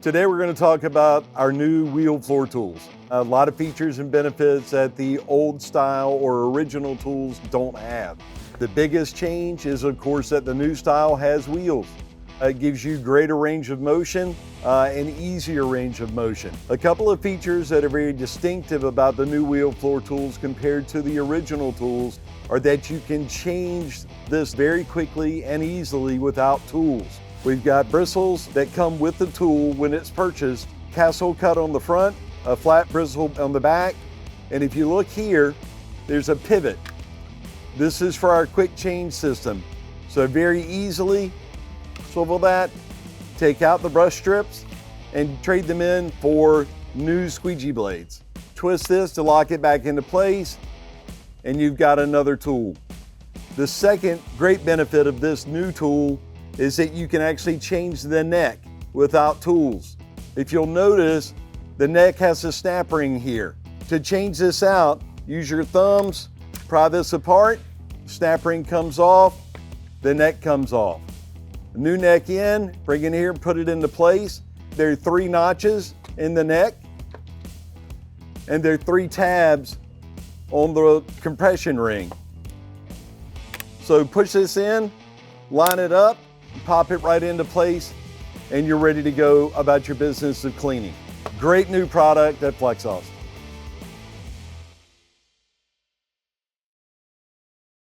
Today we're going to talk about our new wheel floor tools. A lot of features and benefits that the old style or original tools don't have. The biggest change is, of course, that the new style has wheels. It gives you greater range of motion and easier range of motion. A couple of features that are very distinctive about the new wheel floor tools compared to the original tools are that you can change this very quickly and easily without tools. We've got bristles that come with the tool when it's purchased, castle cut on the front, a flat bristle on the back, and if you look here, there's a pivot. This is for our quick change system. So very easily swivel that, take out the brush strips, and trade them in for new squeegee blades. Twist this to lock it back into place, and you've got another tool. The second great benefit of this new tool is that you can actually change the neck without tools. If you'll notice, the neck has a snap ring here. To change this out, use your thumbs, pry this apart, snap ring comes off, the neck comes off. New neck in, bring it here, put it into place. There are 3 notches in the neck, and there are 3 tabs on the compression ring. So push this in, line it up, pop it right into place, and you're ready to go about your business of cleaning. Great new product at Flexhaus.